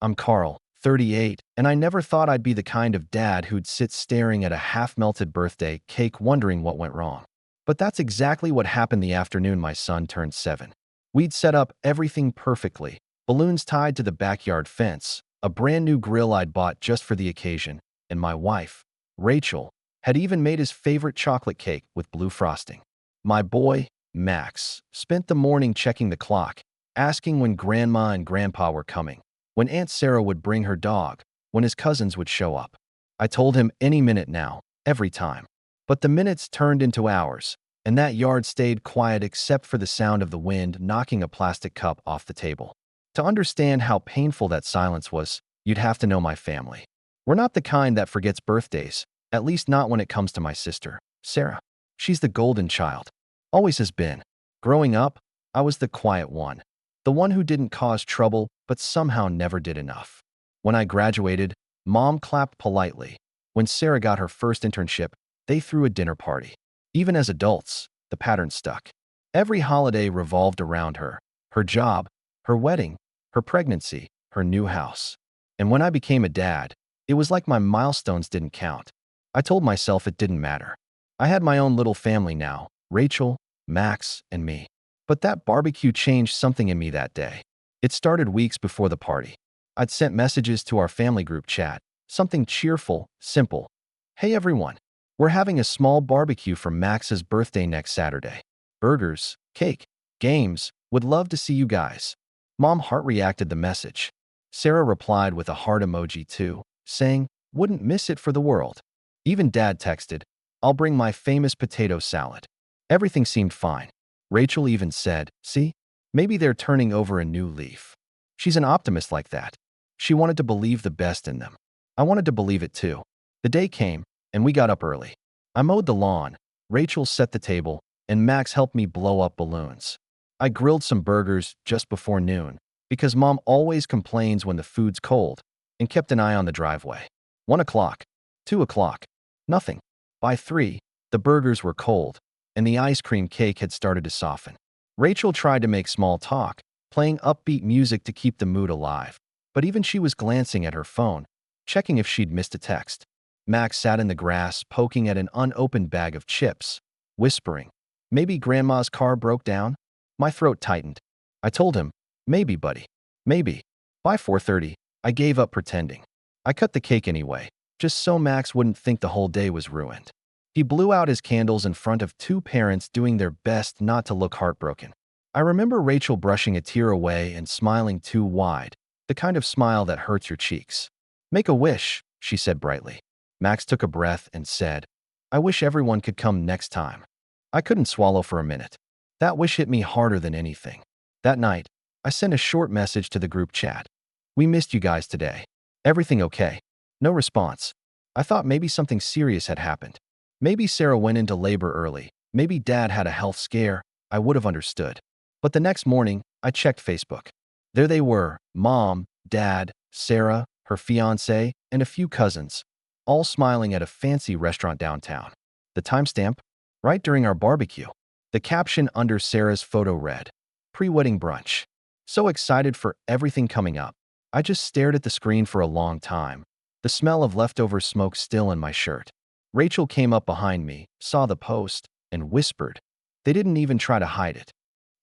I'm Carl, 38, and I never thought I'd be the kind of dad who'd sit staring at a half-melted birthday cake wondering what went wrong. But that's exactly what happened the afternoon my son turned 7. We'd set up everything perfectly, balloons tied to the backyard fence, a brand new grill I'd bought just for the occasion, and my wife, Rachel, had even made his favorite chocolate cake with blue frosting. My boy, Max, spent the morning checking the clock, asking when Grandma and Grandpa were coming, when Aunt Sarah would bring her dog, when his cousins would show up. I told him any minute now, every time. But the minutes turned into hours, and that yard stayed quiet except for the sound of the wind knocking a plastic cup off the table. To understand how painful that silence was, you'd have to know my family. We're not the kind that forgets birthdays, at least not when it comes to my sister, Sarah. She's the golden child. Always has been. Growing up, I was the quiet one. The one who didn't cause trouble, but somehow never did enough. When I graduated, Mom clapped politely. When Sarah got her first internship, they threw a dinner party. Even as adults, the pattern stuck. Every holiday revolved around her, her job, her wedding, her pregnancy, her new house. And when I became a dad, it was like my milestones didn't count. I told myself it didn't matter. I had my own little family now, Rachel, Max, and me. But that barbecue changed something in me that day. It started weeks before the party. I'd sent messages to our family group chat, something cheerful, simple. Hey everyone, we're having a small barbecue for Max's birthday next Saturday. Burgers, cake, games, would love to see you guys. Mom heart reacted the message. Sarah replied with a heart emoji too, saying, wouldn't miss it for the world. Even Dad texted, I'll bring my famous potato salad. Everything seemed fine. Rachel even said, see, maybe they're turning over a new leaf. She's an optimist like that. She wanted to believe the best in them. I wanted to believe it too. The day came, and we got up early. I mowed the lawn, Rachel set the table, and Max helped me blow up balloons. I grilled some burgers just before noon, because Mom always complains when the food's cold, and kept an eye on the driveway. 1 o'clock, 2 o'clock, nothing. By 3, the burgers were cold, and the ice cream cake had started to soften. Rachel tried to make small talk, playing upbeat music to keep the mood alive, but even she was glancing at her phone, checking if she'd missed a text. Max sat in the grass, poking at an unopened bag of chips, whispering, maybe Grandma's car broke down? My throat tightened. I told him, maybe, buddy, maybe. By 4:30, I gave up pretending. I cut the cake anyway, just so Max wouldn't think the whole day was ruined. He blew out his candles in front of 2 parents doing their best not to look heartbroken. I remember Rachel brushing a tear away and smiling too wide, the kind of smile that hurts your cheeks. Make a wish, she said brightly. Max took a breath and said, I wish everyone could come next time. I couldn't swallow for a minute. That wish hit me harder than anything. That night, I sent a short message to the group chat. We missed you guys today. Everything okay? No response. I thought maybe something serious had happened. Maybe Sarah went into labor early. Maybe Dad had a health scare. I would have understood. But the next morning, I checked Facebook. There they were, Mom, Dad, Sarah, her fiancé, and a few cousins, all smiling at a fancy restaurant downtown. The timestamp? Right during our barbecue. The caption under Sarah's photo read, pre-wedding brunch. So excited for everything coming up. I just stared at the screen for a long time, the smell of leftover smoke still in my shirt. Rachel came up behind me, saw the post, and whispered. They didn't even try to hide it.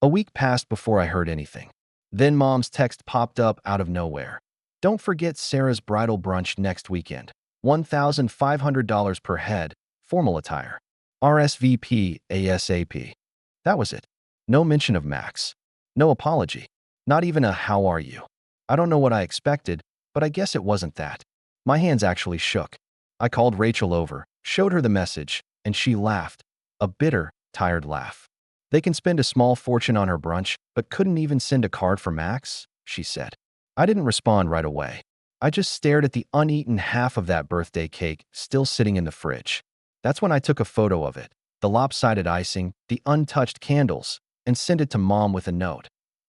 A week passed before I heard anything. Then Mom's text popped up out of nowhere. Don't forget Sarah's bridal brunch next weekend. $1,500 per head, formal attire. RSVP ASAP. That was it. No mention of Max. No apology. Not even a how are you. I don't know what I expected, but I guess it wasn't that. My hands actually shook. I called Rachel over, showed her the message, and she laughed. A bitter, tired laugh. They can spend a small fortune on her brunch, but couldn't even send a card for Max, she said. I didn't respond right away. I just stared at the uneaten half of that birthday cake still sitting in the fridge. That's when I took a photo of it, the lopsided icing, the untouched candles, and sent it to Mom with a note.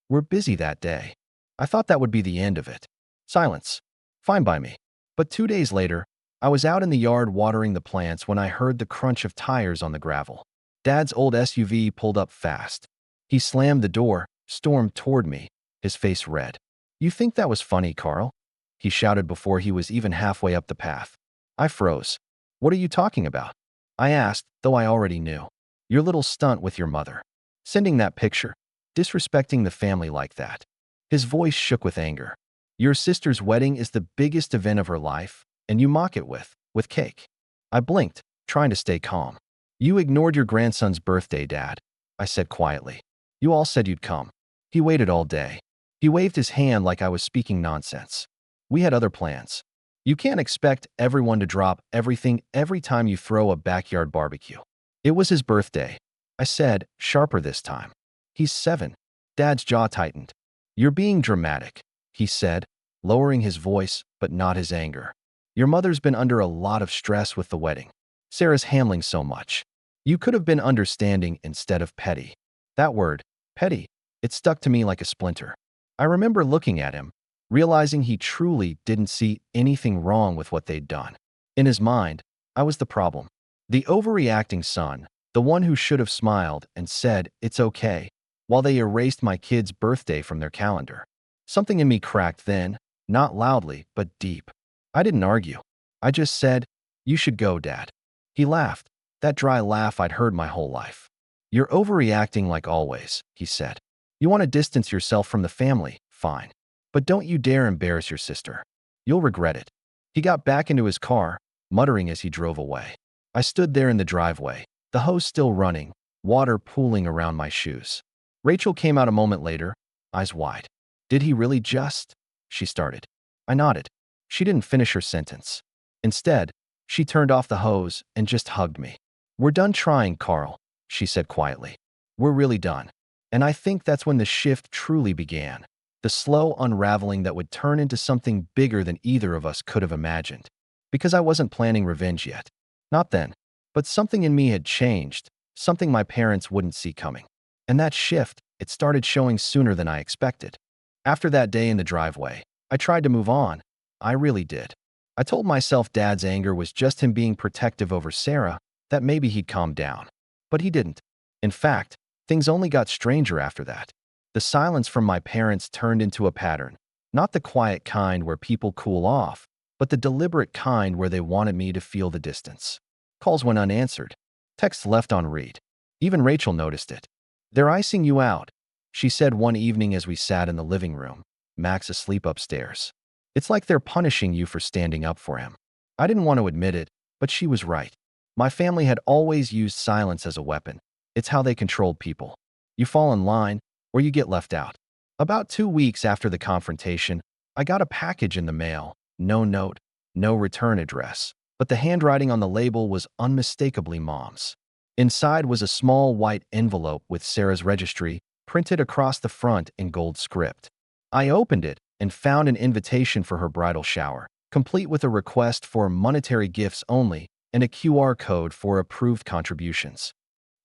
We're busy that day. I thought that would be the end of it. Silence. Fine by me. But 2 days later, I was out in the yard watering the plants when I heard the crunch of tires on the gravel. Dad's old SUV pulled up fast. He slammed the door, stormed toward me, his face red. You think that was funny, Carl? he shouted before he was even halfway up the path. I froze. What are you talking about? I asked, though I already knew. Your little stunt with your mother. Sending that picture. Disrespecting the family like that. His voice shook with anger. Your sister's wedding is the biggest event of her life, and you mock it with cake. I blinked, trying to stay calm. You ignored your grandson's birthday, Dad, I said quietly. You all said you'd come. He waited all day. He waved his hand like I was speaking nonsense. We had other plans. You can't expect everyone to drop everything every time you throw a backyard barbecue. It was his birthday, I said, sharper this time. He's 7. Dad's jaw tightened. You're being dramatic, he said, lowering his voice, but not his anger. Your mother's been under a lot of stress with the wedding. Sarah's handling so much. You could have been understanding instead of petty. That word, petty, it stuck to me like a splinter. I remember looking at him, realizing he truly didn't see anything wrong with what they'd done. In his mind, I was the problem. The overreacting son, the one who should have smiled and said, it's okay, while they erased my kid's birthday from their calendar. Something in me cracked then, not loudly, but deep. I didn't argue. I just said, you should go, Dad. He laughed, that dry laugh I'd heard my whole life. You're overreacting like always, he said. You want to distance yourself from the family, fine. But don't you dare embarrass your sister. You'll regret it. He got back into his car, muttering as he drove away. I stood there in the driveway, the hose still running, water pooling around my shoes. Rachel came out a moment later, eyes wide. Did he really just? She started. I nodded. She didn't finish her sentence. Instead, she turned off the hose and just hugged me. We're done trying, Carl, she said quietly. We're really done. And I think that's when the shift truly began. The slow unraveling that would turn into something bigger than either of us could have imagined. Because I wasn't planning revenge yet. Not then. But something in me had changed, something my parents wouldn't see coming. And that shift, it started showing sooner than I expected. After that day in the driveway, I tried to move on. I really did. I told myself Dad's anger was just him being protective over Sarah, that maybe he'd calm down. But he didn't. In fact, things only got stranger after that. The silence from my parents turned into a pattern, not the quiet kind where people cool off, but the deliberate kind where they wanted me to feel the distance. Calls went unanswered. Texts left on read. Even Rachel noticed it. They're icing you out, she said one evening as we sat in the living room, Max asleep upstairs. It's like they're punishing you for standing up for him. I didn't want to admit it, but she was right. My family had always used silence as a weapon. It's how they controlled people. You fall in line, or you get left out. About 2 weeks after the confrontation, I got a package in the mail. No note, no return address, but the handwriting on the label was unmistakably Mom's. Inside was a small white envelope with Sarah's registry printed across the front in gold script. I opened it and found an invitation for her bridal shower, complete with a request for monetary gifts only and a QR code for approved contributions.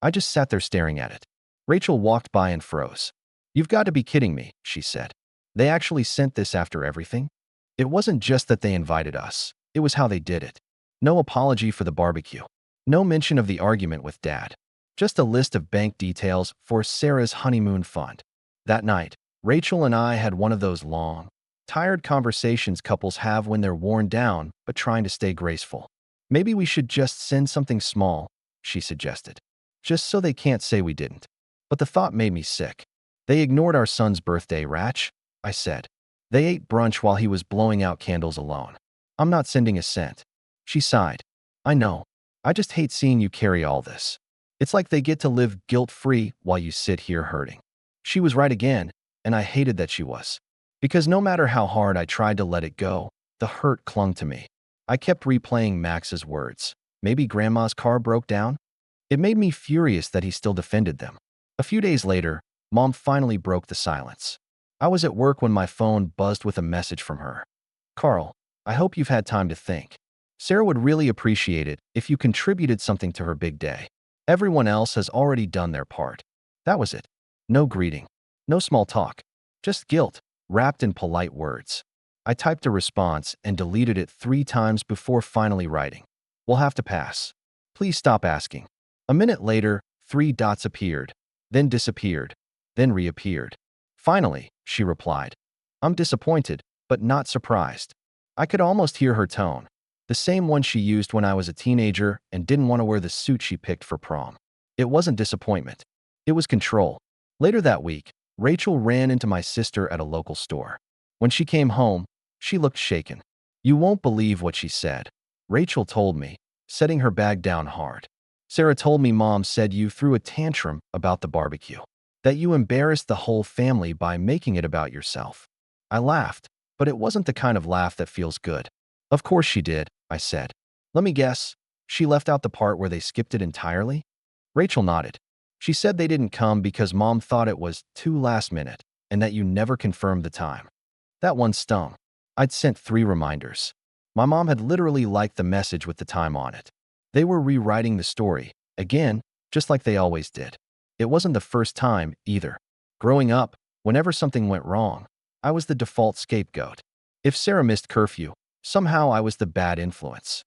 I just sat there staring at it. Rachel walked by and froze. You've got to be kidding me, she said. They actually sent this after everything? It wasn't just that they invited us. It was how they did it. No apology for the barbecue. No mention of the argument with Dad. Just a list of bank details for Sarah's honeymoon fund. That night, Rachel and I had one of those long, tired conversations couples have when they're worn down but trying to stay graceful. Maybe we should just send something small, she suggested. Just so they can't say we didn't. But the thought made me sick. They ignored our son's birthday, Ratch, I said. They ate brunch while he was blowing out candles alone. I'm not sending a cent. She sighed. I know. I just hate seeing you carry all this. It's like they get to live guilt-free while you sit here hurting. She was right again, and I hated that she was. Because no matter how hard I tried to let it go, the hurt clung to me. I kept replaying Max's words. Maybe Grandma's car broke down? It made me furious that he still defended them. A few days later, Mom finally broke the silence. I was at work when my phone buzzed with a message from her. Carl, I hope you've had time to think. Sarah would really appreciate it if you contributed something to her big day. Everyone else has already done their part. That was it. No greeting. No small talk. Just guilt, wrapped in polite words. I typed a response and deleted it 3 times before finally writing. We'll have to pass. Please stop asking. A minute later, 3 dots appeared, then disappeared, then reappeared. Finally, she replied. I'm disappointed, but not surprised. I could almost hear her tone, the same one she used when I was a teenager and didn't want to wear the suit she picked for prom. It wasn't disappointment. It was control. Later that week, Rachel ran into my sister at a local store. When she came home, she looked shaken. You won't believe what she said, Rachel told me, setting her bag down hard. Sarah told me Mom said you threw a tantrum about the barbecue, that you embarrassed the whole family by making it about yourself. I laughed, but it wasn't the kind of laugh that feels good. Of course she did, I said. Let me guess, she left out the part where they skipped it entirely? Rachel nodded. She said they didn't come because Mom thought it was too last minute and that you never confirmed the time. That one stung. I'd sent 3 reminders. My mom had literally liked the message with the time on it. They were rewriting the story, again, just like they always did. It wasn't the first time, either. Growing up, whenever something went wrong, I was the default scapegoat. If Sarah missed curfew, somehow I was the bad influence.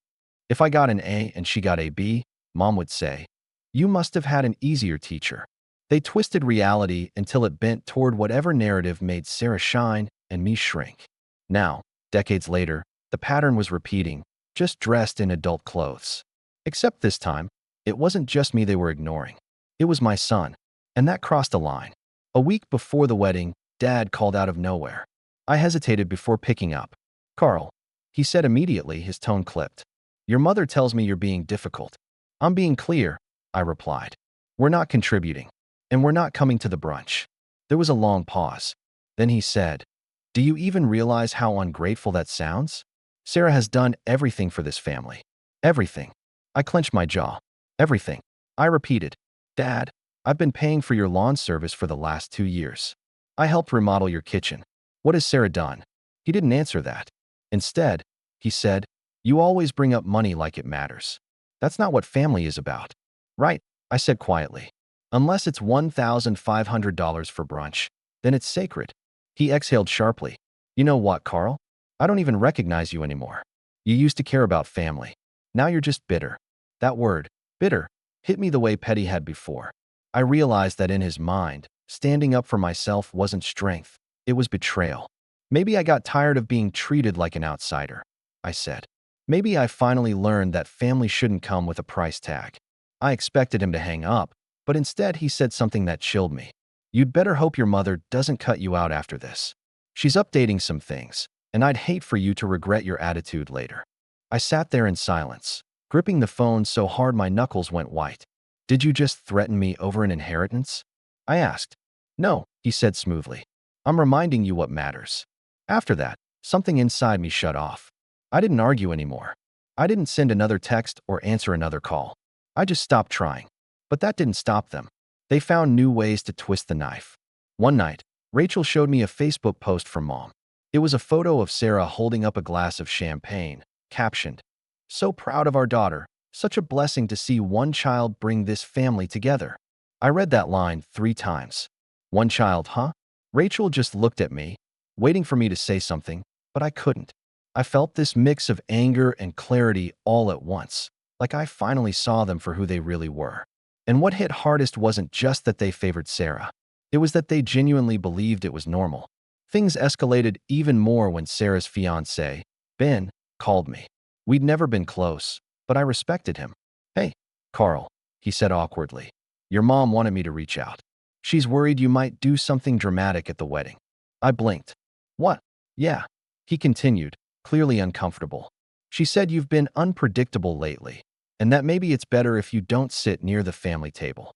If I got an A and she got a B, Mom would say, "You must have had an easier teacher." They twisted reality until it bent toward whatever narrative made Sarah shine and me shrink. Now, decades later, the pattern was repeating, just dressed in adult clothes. Except this time, it wasn't just me they were ignoring. It was my son, and that crossed a line. A week before the wedding, Dad called out of nowhere. I hesitated before picking up. "Carl," he said immediately, his tone clipped. "Your mother tells me you're being difficult." "I'm being clear," I replied. "We're not contributing, and we're not coming to the brunch." There was a long pause. Then he said, "Do you even realize how ungrateful that sounds? Sarah has done everything for this family. Everything." I clenched my jaw. "Everything." I repeated. "Dad, I've been paying for your lawn service for the last 2 years. I helped remodel your kitchen. What has Sarah done?" He didn't answer that. Instead, he said, "You always bring up money like it matters. That's not what family is about." "Right," I said quietly. "Unless it's $1,500 for brunch, then it's sacred." He exhaled sharply. "You know what, Carl? I don't even recognize you anymore. You used to care about family. Now you're just bitter." That word, bitter, hit me the way Petty had before. I realized that in his mind, standing up for myself wasn't strength. It was betrayal. "Maybe I got tired of being treated like an outsider," I said. "Maybe I finally learned that family shouldn't come with a price tag." I expected him to hang up, but instead he said something that chilled me. "You'd better hope your mother doesn't cut you out after this. She's updating some things, and I'd hate for you to regret your attitude later." I sat there in silence, gripping the phone so hard my knuckles went white. "Did you just threaten me over an inheritance?" I asked. "No," he said smoothly. "I'm reminding you what matters." After that, something inside me shut off. I didn't argue anymore. I didn't send another text or answer another call. I just stopped trying. But that didn't stop them. They found new ways to twist the knife. One night, Rachel showed me a Facebook post from Mom. It was a photo of Sarah holding up a glass of champagne, captioned, "So proud of our daughter. Such a blessing to see one child bring this family together." I read that line 3 times. "One child, huh?" Rachel just looked at me, waiting for me to say something, but I couldn't. I felt this mix of anger and clarity all at once, like I finally saw them for who they really were. And what hit hardest wasn't just that they favored Sarah. It was that they genuinely believed it was normal. Things escalated even more when Sarah's fiancé, Ben, called me. We'd never been close, but I respected him. "Hey, Carl," he said awkwardly. "Your mom wanted me to reach out. She's worried you might do something dramatic at the wedding." I blinked. "What?" "Yeah," he continued, clearly uncomfortable. "She said you've been unpredictable lately, and that maybe it's better if you don't sit near the family table."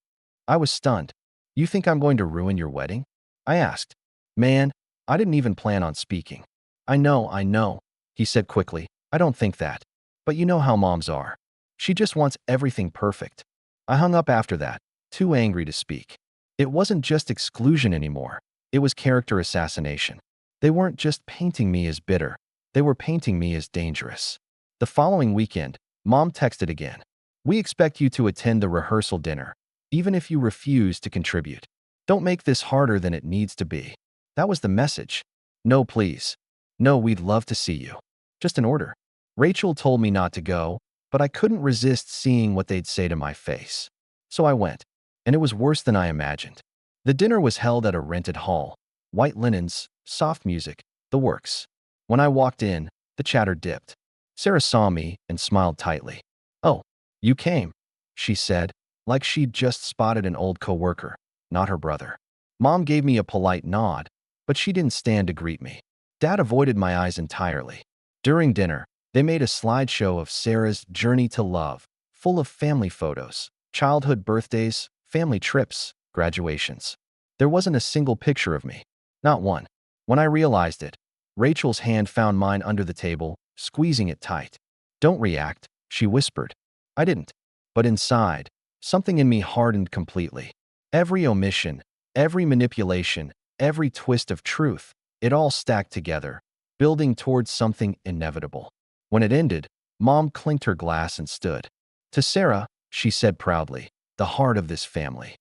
I was stunned. "You think I'm going to ruin your wedding?" I asked. "Man, I didn't even plan on speaking." I know," he said quickly. "I don't think that. But you know how moms are. She just wants everything perfect." I hung up after that, too angry to speak. It wasn't just exclusion anymore. It was character assassination. They weren't just painting me as bitter. They were painting me as dangerous. The following weekend, Mom texted again. "We expect you to attend the rehearsal dinner, even if you refuse to contribute. Don't make this harder than it needs to be." That was the message. "No, please. No, we'd love to see you." Just an order. Rachel told me not to go, but I couldn't resist seeing what they'd say to my face. So I went, and it was worse than I imagined. The dinner was held at a rented hall. White linens, soft music, the works. When I walked in, The chatter dipped. Sarah saw me and smiled tightly. "Oh, you came," she said, like she'd just spotted an old coworker, not her brother. Mom gave me a polite nod, but she didn't stand to greet me. Dad avoided my eyes entirely. During dinner, they made a slideshow of Sarah's journey to love, full of family photos, childhood birthdays, family trips, graduations. There wasn't a single picture of me. Not one. When I realized it, Rachel's hand found mine under the table, squeezing it tight. "Don't react," she whispered. I didn't. But inside, something in me hardened completely. Every omission, every manipulation, every twist of truth, it all stacked together, building towards something inevitable. When it ended, Mom clinked her glass and stood. "To Sarah," she said proudly, "the heart of this family."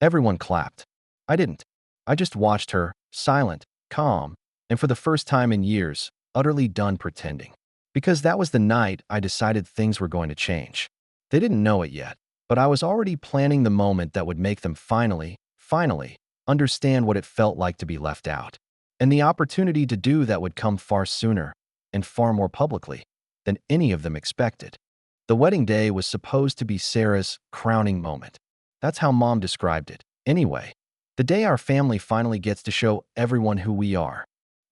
Everyone clapped. I didn't. I just watched her, silent, calm, and for the first time in years, utterly done pretending. Because that was the night I decided things were going to change. They didn't know it yet, but I was already planning the moment that would make them finally, understand what it felt like to be left out. And the opportunity to do that would come far sooner, and far more publicly, than any of them expected. The wedding day was supposed to be Sarah's crowning moment. That's how Mom described it. Anyway, the day our family finally gets to show everyone who we are.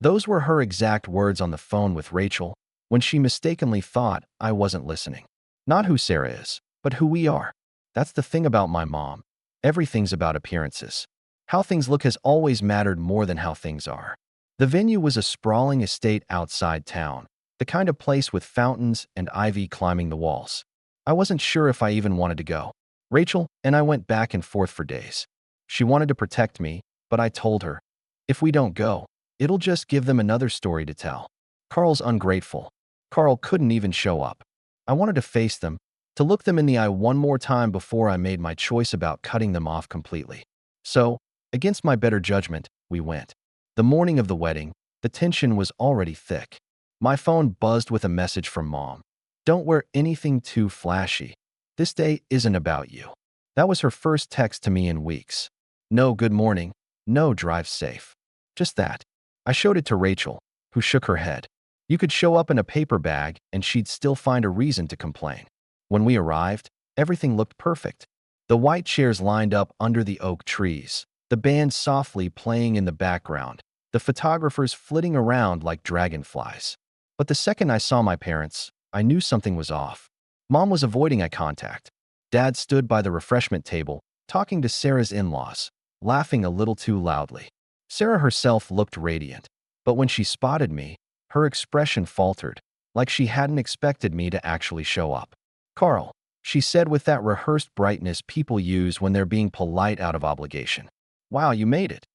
Those were her exact words on the phone with Rachel when she mistakenly thought I wasn't listening. Not who Sarah is, but who we are. That's the thing about my mom. Everything's about appearances. How things look has always mattered more than how things are. The venue was a sprawling estate outside town, the kind of place with fountains and ivy climbing the walls. I wasn't sure if I even wanted to go. Rachel and I went back and forth for days. She wanted to protect me, but I told her, if we don't go, it'll just give them another story to tell. Carl's ungrateful. Carl couldn't even show up. I wanted to face them, to look them in the eye one more time before I made my choice about cutting them off completely. So, against my better judgment, we went. The morning of the wedding, the tension was already thick. My phone buzzed with a message from Mom. "Don't wear anything too flashy. This day isn't about you." That was her first text to me in weeks. No good morning, no drive safe. Just that. I showed it to Rachel, who shook her head. You could show up in a paper bag and she'd still find a reason to complain. When we arrived, everything looked perfect. The white chairs lined up under the oak trees, the band softly playing in the background, the photographers flitting around like dragonflies. But the second I saw my parents, I knew something was off. Mom was avoiding eye contact. Dad stood by the refreshment table, talking to Sarah's in-laws, laughing a little too loudly. Sarah herself looked radiant, but when she spotted me, her expression faltered, like she hadn't expected me to actually show up. "Carl," she said with that rehearsed brightness people use when they're being polite out of obligation. "Wow, you made it."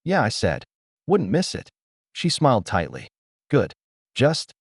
"Yeah," I said. "Wouldn't miss it." She smiled tightly. "Good. Just,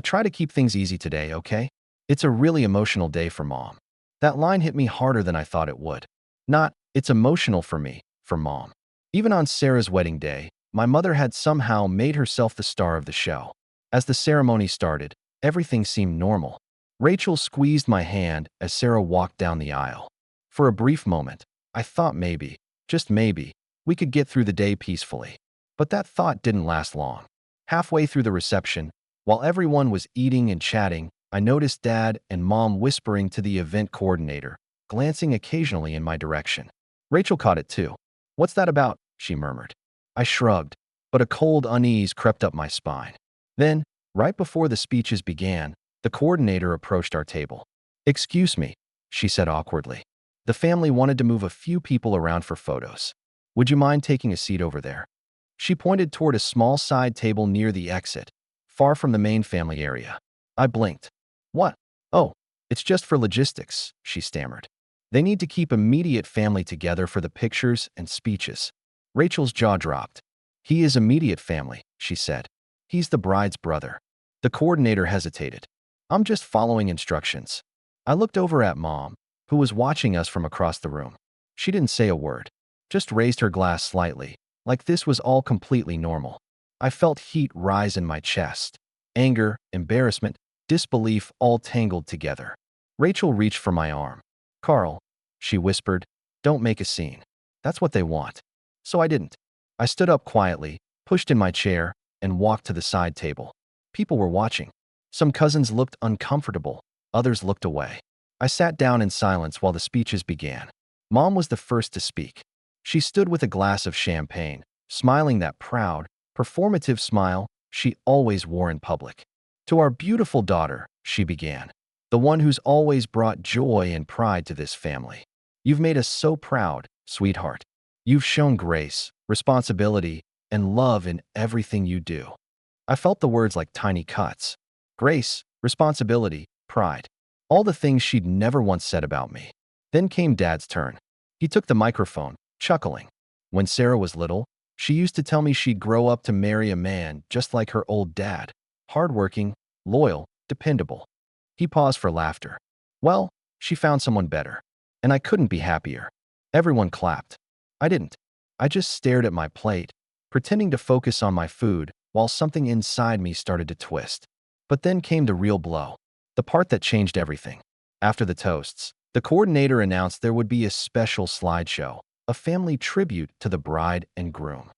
try to keep things easy today, okay? It's a really emotional day for Mom." That line hit me harder than I thought it would. Not, it's emotional for me, for Mom. Even on Sarah's wedding day, my mother had somehow made herself the star of the show. As the ceremony started, everything seemed normal. Rachel squeezed my hand as Sarah walked down the aisle. For a brief moment, I thought maybe, just maybe, we could get through the day peacefully. But that thought didn't last long. Halfway through the reception, while everyone was eating and chatting, I noticed Dad and Mom whispering to the event coordinator, glancing occasionally in my direction. Rachel caught it too. "What's that about?" she murmured. I shrugged, but a cold unease crept up my spine. Then, right before the speeches began, the coordinator approached our table. "Excuse me," she said awkwardly. "The family wanted to move a few people around for photos. Would you mind taking a seat over there?" She pointed toward a small side table near the exit, far from the main family area. I blinked. "What?" "Oh, it's just for logistics," she stammered. "They need to keep immediate family together for the pictures and speeches." Rachel's jaw dropped. "He is immediate family," she said. "He's the bride's brother." The coordinator hesitated. "I'm just following instructions." I looked over at Mom, who was watching us from across the room. She didn't say a word, just raised her glass slightly, like this was all completely normal. I felt heat rise in my chest. Anger, embarrassment, disbelief all tangled together. Rachel reached for my arm. "Carl," she whispered, "don't make a scene. That's what they want." So I didn't. I stood up quietly, pushed in my chair, and walked to the side table. People were watching. Some cousins looked uncomfortable, others looked away. I sat down in silence while the speeches began. Mom was the first to speak. She stood with a glass of champagne, smiling that proud, performative smile she always wore in public. To our beautiful daughter, she began, the one who's always brought joy and pride to this family. You've made us so proud, sweetheart. You've shown grace, responsibility, and love in everything you do. I felt the words like tiny cuts. Grace, responsibility, pride. All the things she'd never once said about me. Then came Dad's turn. He took the microphone, chuckling. When Sarah was little, she used to tell me she'd grow up to marry a man just like her old dad. Hardworking, loyal, dependable. He paused for laughter. Well, she found someone better. And I couldn't be happier. Everyone clapped. I didn't. I just stared at my plate, pretending to focus on my food while something inside me started to twist. But then came the real blow. The part that changed everything. After the toasts, the coordinator announced there would be a special slideshow, a family tribute to the bride and groom.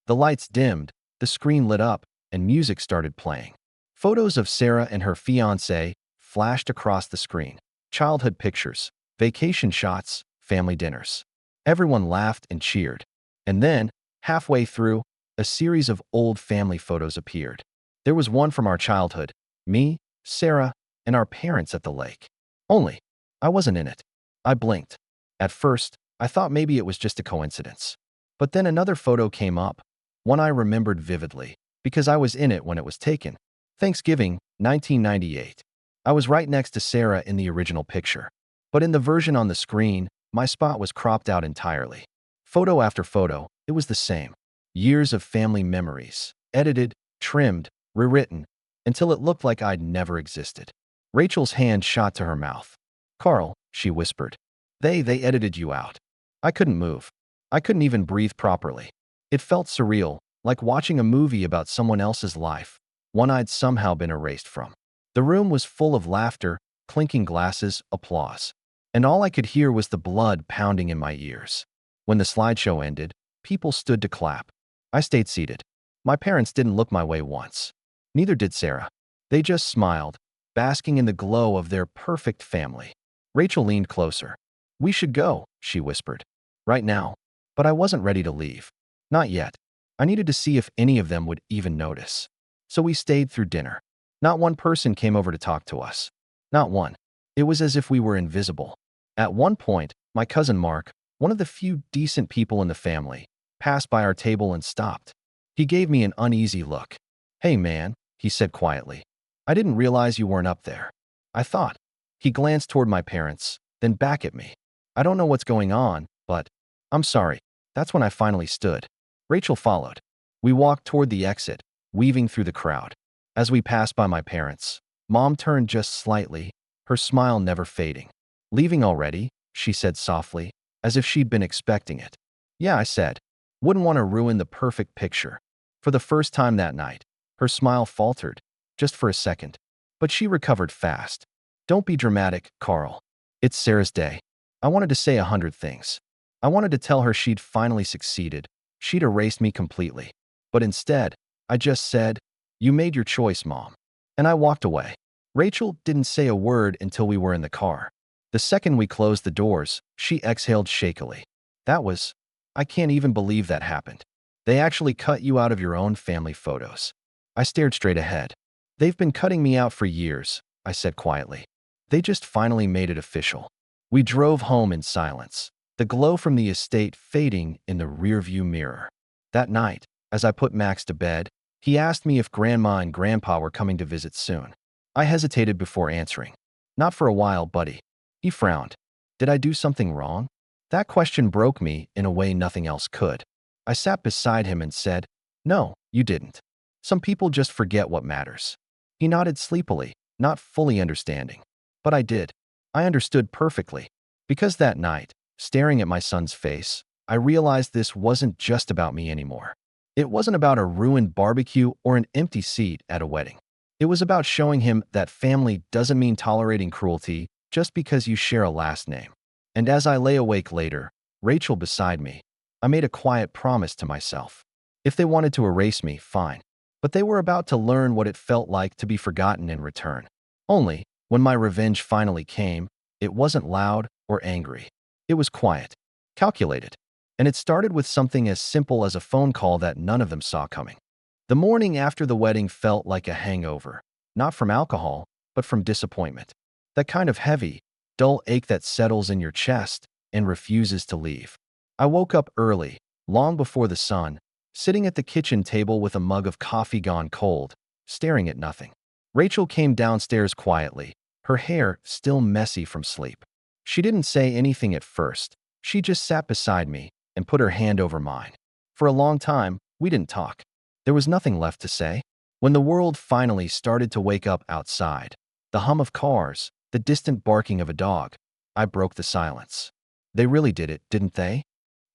The lights dimmed, the screen lit up, and music started playing. Photos of Sarah and her fiancé flashed across the screen. Childhood pictures, vacation shots, family dinners. Everyone laughed and cheered. And then, halfway through, a series of old family photos appeared. There was one from our childhood, me, Sarah, and our parents at the lake. Only, I wasn't in it. I blinked. At first, I thought maybe it was just a coincidence. But then another photo came up, one I remembered vividly, because I was in it when it was taken. Thanksgiving, 1998. I was right next to Sarah in the original picture. But in the version on the screen, my spot was cropped out entirely. Photo after photo, it was the same. Years of family memories, edited, trimmed, rewritten, until it looked like I'd never existed. Rachel's hand shot to her mouth. "Carl," she whispered. They edited you out." I couldn't move. I couldn't even breathe properly. It felt surreal, like watching a movie about someone else's life, one I'd somehow been erased from. The room was full of laughter, clinking glasses, applause. And all I could hear was the blood pounding in my ears. When the slideshow ended, people stood to clap. I stayed seated. My parents didn't look my way once. Neither did Sarah. They just smiled, basking in the glow of their perfect family. Rachel leaned closer. "We should go," she whispered. "Right now." But I wasn't ready to leave. Not yet. I needed to see if any of them would even notice. So we stayed through dinner. Not one person came over to talk to us. Not one. It was as if we were invisible. At one point, my cousin Mark, one of the few decent people in the family, passed by our table and stopped. He gave me an uneasy look. "Hey man," he said quietly. "I didn't realize you weren't up there." I thought. He glanced toward my parents, then back at me. "I don't know what's going on, but I'm sorry." That's when I finally stood. Rachel followed. We walked toward the exit, weaving through the crowd. As we passed by my parents, Mom turned just slightly, her smile never fading. "Leaving already?" she said softly, as if she'd been expecting it. "Yeah," I said. Wouldn't want to ruin the perfect picture. For the first time that night, her smile faltered, just for a second. But she recovered fast. "Don't be dramatic, Carl. It's Sarah's day." I wanted to say 100 things. I wanted to tell her she'd finally succeeded. She'd erased me completely. But instead, I just said, "You made your choice, Mom." And I walked away. Rachel didn't say a word until we were in the car. The second we closed the doors, she exhaled shakily. I can't even believe that happened. They actually cut you out of your own family photos." I stared straight ahead. "They've been cutting me out for years," I said quietly. "They just finally made it official." We drove home in silence, the glow from the estate fading in the rearview mirror. That night, as I put Max to bed, he asked me if Grandma and Grandpa were coming to visit soon. I hesitated before answering. "Not for a while, buddy." He frowned. Did I do something wrong? That question broke me in a way nothing else could. I sat beside him and said, "No, you didn't. Some people just forget what matters." He nodded sleepily, not fully understanding. But I did. I understood perfectly. Because that night, staring at my son's face, I realized this wasn't just about me anymore. It wasn't about a ruined barbecue or an empty seat at a wedding. It was about showing him that family doesn't mean tolerating cruelty just because you share a last name. And as I lay awake later, Rachel beside me, I made a quiet promise to myself. If they wanted to erase me, fine. but they were about to learn what it felt like to be forgotten in return. Only, when my revenge finally came, it wasn't loud or angry. It was quiet, calculated, and it started with something as simple as a phone call that none of them saw coming. The morning after the wedding felt like a hangover, not from alcohol, but from disappointment. That kind of heavy, dull ache that settles in your chest and refuses to leave. I woke up early, long before the sun, sitting at the kitchen table with a mug of coffee gone cold, staring at nothing. Rachel came downstairs quietly, her hair still messy from sleep. She didn't say anything at first. She just sat beside me and put her hand over mine. For a long time, we didn't talk. There was nothing left to say. When the world finally started to wake up outside, the hum of cars, the distant barking of a dog, I broke the silence. They really did it, didn't they?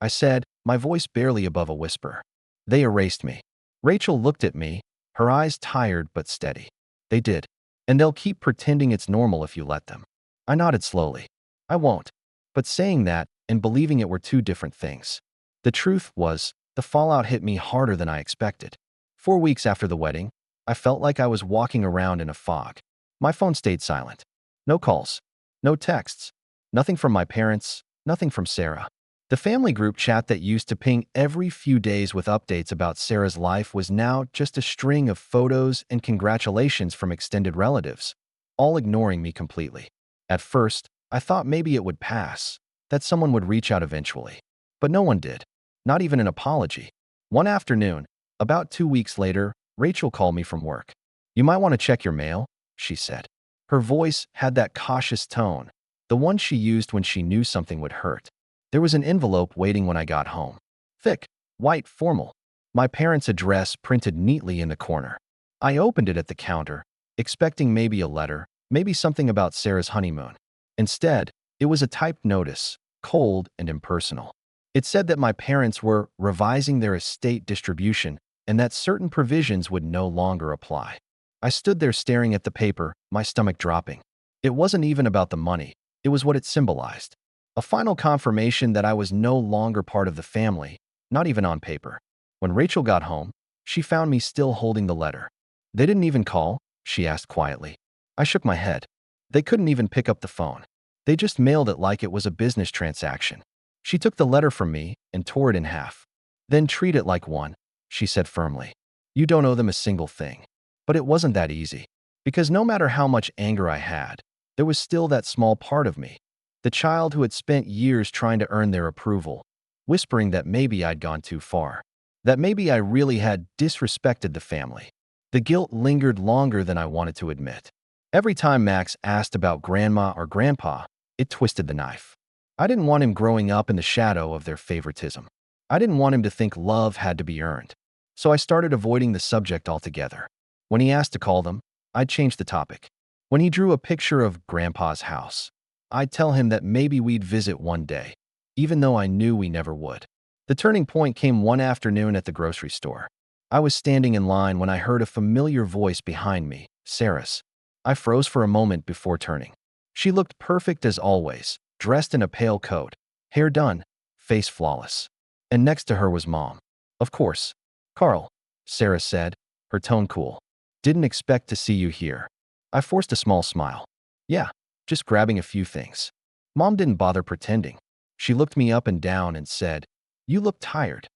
I said, my voice barely above a whisper. They erased me. Rachel looked at me, her eyes tired but steady. They did. And they'll keep pretending it's normal if you let them. I nodded slowly. I won't. But saying that and believing it were two different things. The truth was, the fallout hit me harder than I expected. 4 weeks after the wedding, I felt like I was walking around in a fog. My phone stayed silent. No calls. No texts. Nothing from my parents. Nothing from Sarah. The family group chat that used to ping every few days with updates about Sarah's life was now just a string of photos and congratulations from extended relatives, all ignoring me completely. At first, I thought maybe it would pass, that someone would reach out eventually. But no one did. Not even an apology. One afternoon, about 2 weeks later, Rachel called me from work. You might want to check your mail, she said. Her voice had that cautious tone, the one she used when she knew something would hurt. There was an envelope waiting when I got home. Thick, white, formal. My parents' address printed neatly in the corner. I opened it at the counter, expecting maybe a letter, maybe something about Sarah's honeymoon. Instead, it was a typed notice, cold and impersonal. It said that my parents were revising their estate distribution and that certain provisions would no longer apply. I stood there staring at the paper, my stomach dropping. It wasn't even about the money. It was what it symbolized. A final confirmation that I was no longer part of the family, not even on paper. When Rachel got home, she found me still holding the letter. They didn't even call, she asked quietly. I shook my head. They couldn't even pick up the phone. They just mailed it like it was a business transaction. She took the letter from me and tore it in half. Then treat it like one, she said firmly. You don't owe them a single thing. But it wasn't that easy. Because no matter how much anger I had, there was still that small part of me. The child who had spent years trying to earn their approval, whispering that maybe I'd gone too far. That maybe I really had disrespected the family. The guilt lingered longer than I wanted to admit. Every time Max asked about grandma or grandpa, it twisted the knife. I didn't want him growing up in the shadow of their favoritism. I didn't want him to think love had to be earned. So I started avoiding the subject altogether. When he asked to call them, I'd change the topic. When he drew a picture of grandpa's house, I'd tell him that maybe we'd visit one day, even though I knew we never would. The turning point came one afternoon at the grocery store. I was standing in line when I heard a familiar voice behind me, Sarah's. I froze for a moment before turning. She looked perfect as always, dressed in a pale coat, hair done, face flawless. And next to her was Mom. Of course. Carl, Sarah said, her tone cool. Didn't expect to see you here. I forced a small smile. Yeah, just grabbing a few things. Mom didn't bother pretending. She looked me up and down and said, You look tired.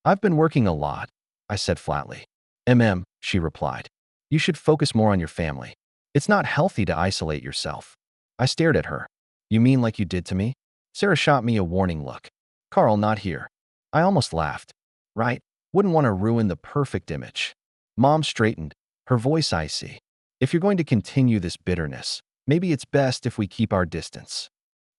I've been working a lot, I said flatly. She replied. You should focus more on your family. It's not healthy to isolate yourself. I stared at her. You mean like you did to me? Sarah shot me a warning look. Carl, not here. I almost laughed. Right? Wouldn't want to ruin the perfect image. Mom straightened, her voice icy. If you're going to continue this bitterness, maybe it's best if we keep our distance.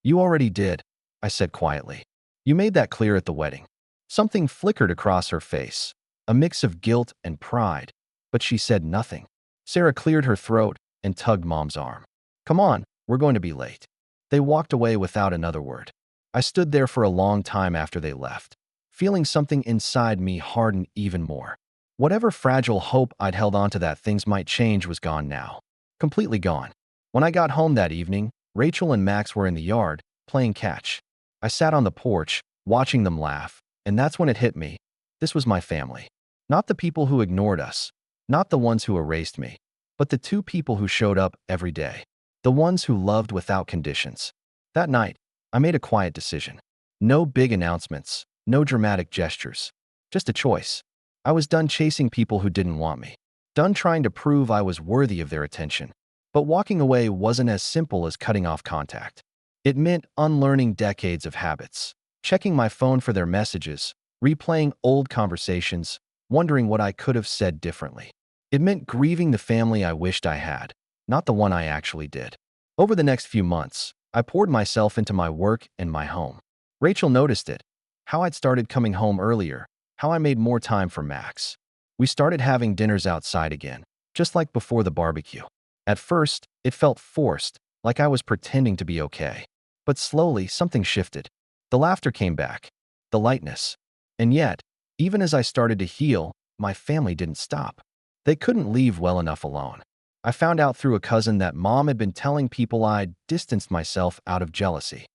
You already did, I said quietly. You made that clear at the wedding. Something flickered across her face, a mix of guilt and pride, but she said nothing. Sarah cleared her throat and tugged Mom's arm. Come on, we're going to be late. They walked away without another word. I stood there for a long time after they left, feeling something inside me harden even more. Whatever fragile hope I'd held onto that things might change was gone now. Completely gone. When I got home that evening, Rachel and Max were in the yard, playing catch. I sat on the porch, watching them laugh, and that's when it hit me. This was my family. Not the people who ignored us, Not the ones who erased me, but the two people who showed up every day. The ones who loved without conditions. That night, I made a quiet decision. No big announcements, no dramatic gestures. Just a choice. I was done chasing people who didn't want me. Done trying to prove I was worthy of their attention. But walking away wasn't as simple as cutting off contact. It meant unlearning decades of habits, checking my phone for their messages, replaying old conversations, wondering what I could have said differently. It meant grieving the family I wished I had, not the one I actually did. Over the next few months, I poured myself into my work and my home. Rachel noticed it, how I'd started coming home earlier, how I made more time for Max. We started having dinners outside again, just like before the barbecue. At first, it felt forced, like I was pretending to be okay. But slowly, something shifted. The laughter came back, the lightness. And yet, even as I started to heal, my family didn't stop. They couldn't leave well enough alone. I found out through a cousin that Mom had been telling people I'd distanced myself out of jealousy,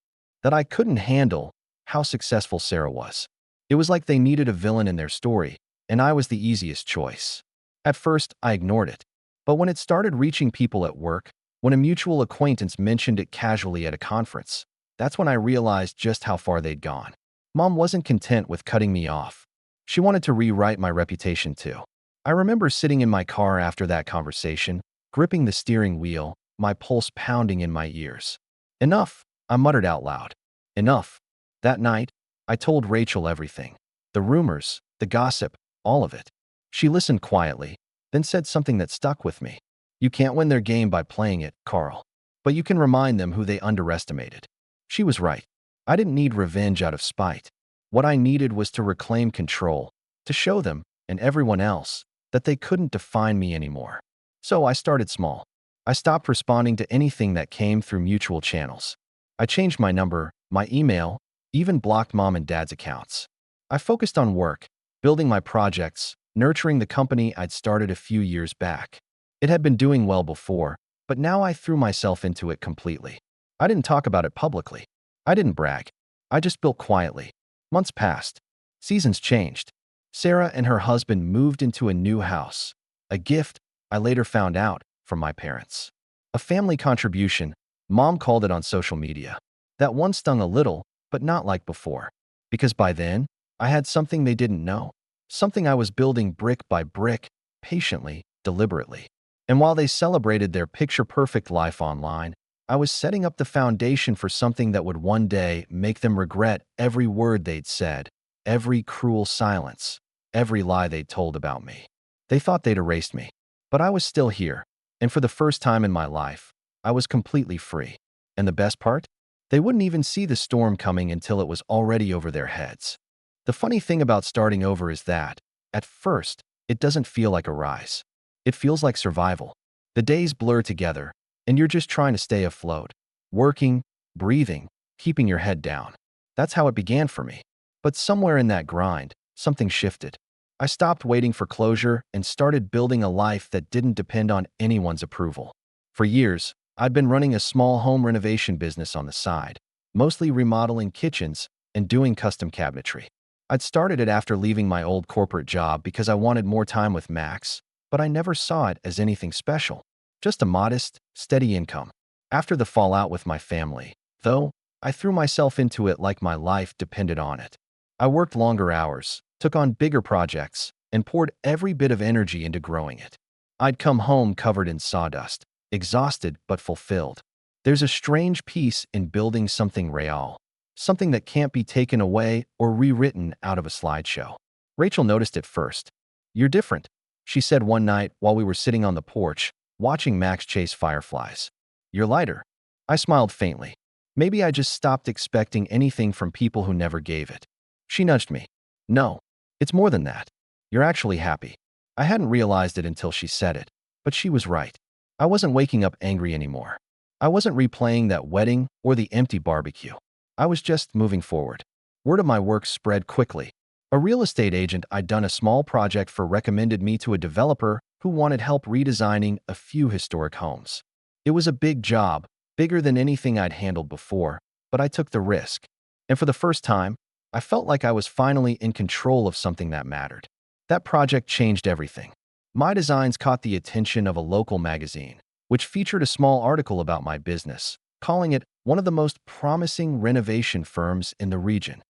that I couldn't handle how successful Sarah was. It was like they needed a villain in their story, and I was the easiest choice. At first, I ignored it. But when it started reaching people at work, when a mutual acquaintance mentioned it casually at a conference, that's when I realized just how far they'd gone. Mom wasn't content with cutting me off. She wanted to rewrite my reputation too. I remember sitting in my car after that conversation, gripping the steering wheel, my pulse pounding in my ears. Enough, I muttered out loud. Enough. That night, I told Rachel everything. The rumors, the gossip, all of it. She listened quietly, then said something that stuck with me. You can't win their game by playing it, Carl. But you can remind them who they underestimated. She was right. I didn't need revenge out of spite. What I needed was to reclaim control, to show them, and everyone else, that they couldn't define me anymore. So I started small. I stopped responding to anything that came through mutual channels. I changed my number, my email, even blocked Mom and Dad's accounts. I focused on work, building my projects, nurturing the company I'd started a few years back. It had been doing well before, but now I threw myself into it completely. I didn't talk about it publicly. I didn't brag. I just built quietly. Months passed. Seasons changed. Sarah and her husband moved into a new house. A gift, I later found out, from my parents. A family contribution, Mom called it on social media. That one stung a little, but not like before. Because by then, I had something they didn't know. Something I was building brick by brick, patiently, deliberately. And while they celebrated their picture-perfect life online, I was setting up the foundation for something that would one day make them regret every word they'd said, every cruel silence, every lie they'd told about me. They thought they'd erased me, but I was still here, and for the first time in my life, I was completely free. And the best part? They wouldn't even see the storm coming until it was already over their heads. The funny thing about starting over is that, at first, it doesn't feel like a rise. It feels like survival. The days blur together, and you're just trying to stay afloat. Working, breathing, keeping your head down. That's how it began for me. But somewhere in that grind, something shifted. I stopped waiting for closure and started building a life that didn't depend on anyone's approval. For years, I'd been running a small home renovation business on the side, mostly remodeling kitchens and doing custom cabinetry. I'd started it after leaving my old corporate job because I wanted more time with Max, but I never saw it as anything special. Just a modest, steady income. After the fallout with my family, though, I threw myself into it like my life depended on it. I worked longer hours, took on bigger projects, and poured every bit of energy into growing it. I'd come home covered in sawdust, exhausted but fulfilled. There's a strange peace in building something real, something that can't be taken away or rewritten out of a slideshow. Rachel noticed it first. You're different, she said one night while we were sitting on the porch, watching Max chase fireflies. You're lighter. I smiled faintly. Maybe I just stopped expecting anything from people who never gave it. She nudged me. No, it's more than that. You're actually happy. I hadn't realized it until she said it, but she was right. I wasn't waking up angry anymore. I wasn't replaying that wedding or the empty barbecue. I was just moving forward. Word of my work spread quickly. A real estate agent I'd done a small project for recommended me to a developer who wanted help redesigning a few historic homes. It was a big job, bigger than anything I'd handled before, but I took the risk. And for the first time, I felt like I was finally in control of something that mattered. That project changed everything. My designs caught the attention of a local magazine, which featured a small article about my business, calling it one of the most promising renovation firms in the region.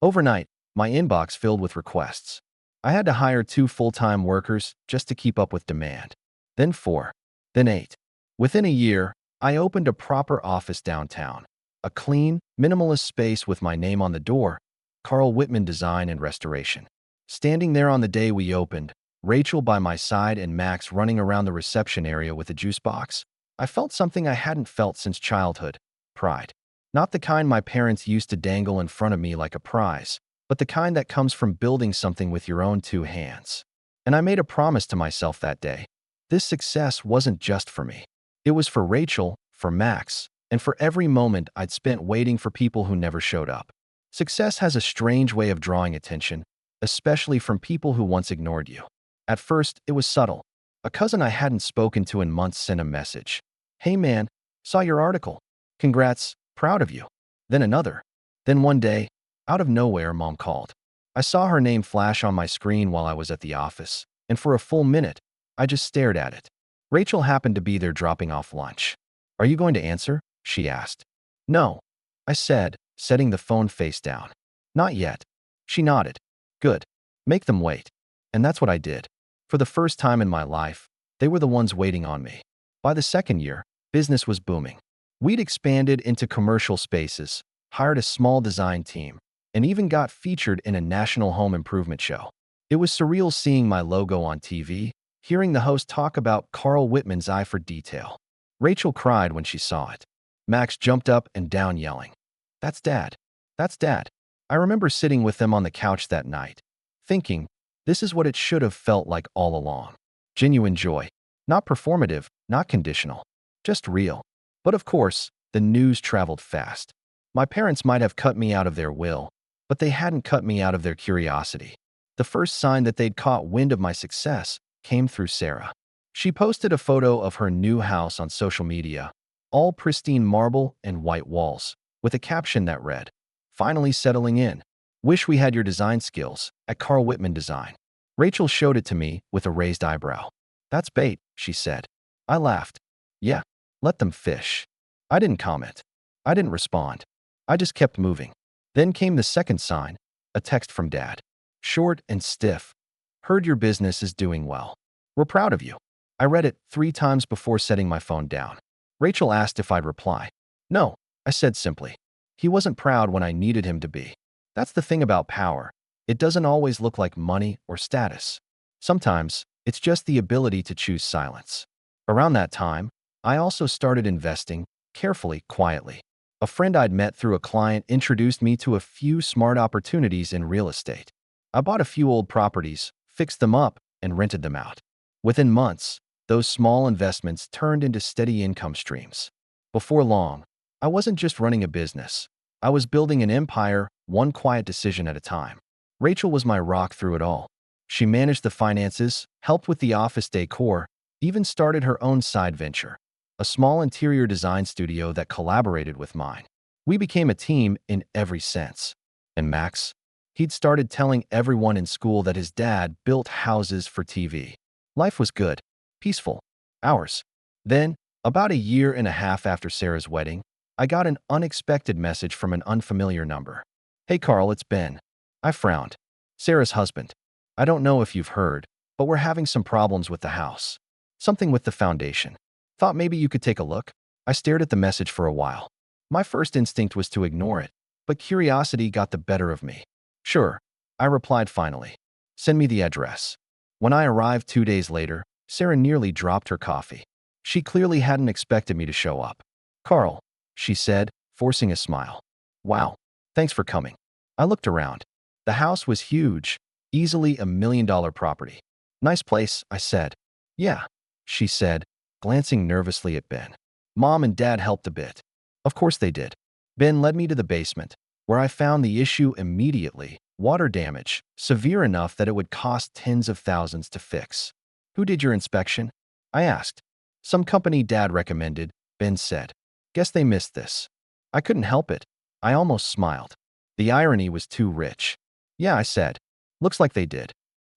Overnight, my inbox filled with requests. I had to hire 2 full-time workers just to keep up with demand. Then 4, then 8. Within a year, I opened a proper office downtown, a clean, minimalist space with my name on the door, Carl Whitman Design and Restoration. Standing there on the day we opened, Rachel by my side and Max running around the reception area with a juice box, I felt something I hadn't felt since childhood: pride. Not the kind my parents used to dangle in front of me like a prize, but the kind that comes from building something with your own 2 hands. And I made a promise to myself that day. This success wasn't just for me. It was for Rachel, for Max, and for every moment I'd spent waiting for people who never showed up. Success has a strange way of drawing attention, especially from people who once ignored you. At first, it was subtle. A cousin I hadn't spoken to in months sent a message. "Hey man, saw your article. Congrats, proud of you." Then another. Then one day, out of nowhere, Mom called. I saw her name flash on my screen while I was at the office, and for a full minute, I just stared at it. Rachel happened to be there dropping off lunch. "Are you going to answer?" she asked. "No," I said, setting the phone face down. "Not yet." She nodded. "Good. Make them wait." And that's what I did. For the first time in my life, they were the ones waiting on me. By the second year, business was booming. We'd expanded into commercial spaces, hired a small design team, and even got featured in a national home improvement show. It was surreal seeing my logo on TV, hearing the host talk about Carl Whitman's eye for detail. Rachel cried when she saw it. Max jumped up and down yelling, "That's Dad! That's Dad!" I remember sitting with them on the couch that night, thinking, this is what it should have felt like all along. Genuine joy. Not performative, not conditional. Just real. But of course, the news traveled fast. My parents might have cut me out of their will, but they hadn't cut me out of their curiosity. The first sign that they'd caught wind of my success came through Sarah. She posted a photo of her new house on social media, all pristine marble and white walls, with a caption that read, "Finally settling in. Wish we had your design skills at Carl Whitman Design." Rachel showed it to me with a raised eyebrow. "That's bait," she said. I laughed. "Yeah, let them fish." I didn't comment. I didn't respond. I just kept moving. Then came the second sign, a text from Dad. Short and stiff. "Heard your business is doing well. We're proud of you." I read it 3 times before setting my phone down. Rachel asked if I'd reply. "No," I said simply. He wasn't proud when I needed him to be. That's the thing about power. It doesn't always look like money or status. Sometimes, it's just the ability to choose silence. Around that time, I also started investing, carefully, quietly. A friend I'd met through a client introduced me to a few smart opportunities in real estate. I bought a few old properties, fixed them up, and rented them out. Within months, those small investments turned into steady income streams. Before long, I wasn't just running a business. I was building an empire, one quiet decision at a time. Rachel was my rock through it all. She managed the finances, helped with the office decor, even started her own side venture, a small interior design studio that collaborated with mine. We became a team in every sense. And Max? He'd started telling everyone in school that his dad built houses for TV. Life was good, peaceful, ours. Then, about a year and a half after Sarah's wedding, I got an unexpected message from an unfamiliar number. "Hey Carl, it's Ben." I frowned. "Sarah's husband. I don't know if you've heard, but we're having some problems with the house. Something with the foundation. Thought maybe you could take a look." I stared at the message for a while. My first instinct was to ignore it, but curiosity got the better of me. "Sure," I replied finally. "Send me the address." When I arrived 2 days later, Sarah nearly dropped her coffee. She clearly hadn't expected me to show up. "Carl," she said, forcing a smile. "Wow, thanks for coming." I looked around. The house was huge, easily $1 million property. "Nice place," I said. "Yeah," she said, glancing nervously at Ben. "Mom and Dad helped a bit." Of course they did. Ben led me to the basement, where I found the issue immediately: water damage, severe enough that it would cost tens of thousands to fix. "Who did your inspection?" I asked. "Some company Dad recommended," Ben said. "Guess they missed this." I couldn't help it. I almost smiled. The irony was too rich. "Yeah," I said. "Looks like they did."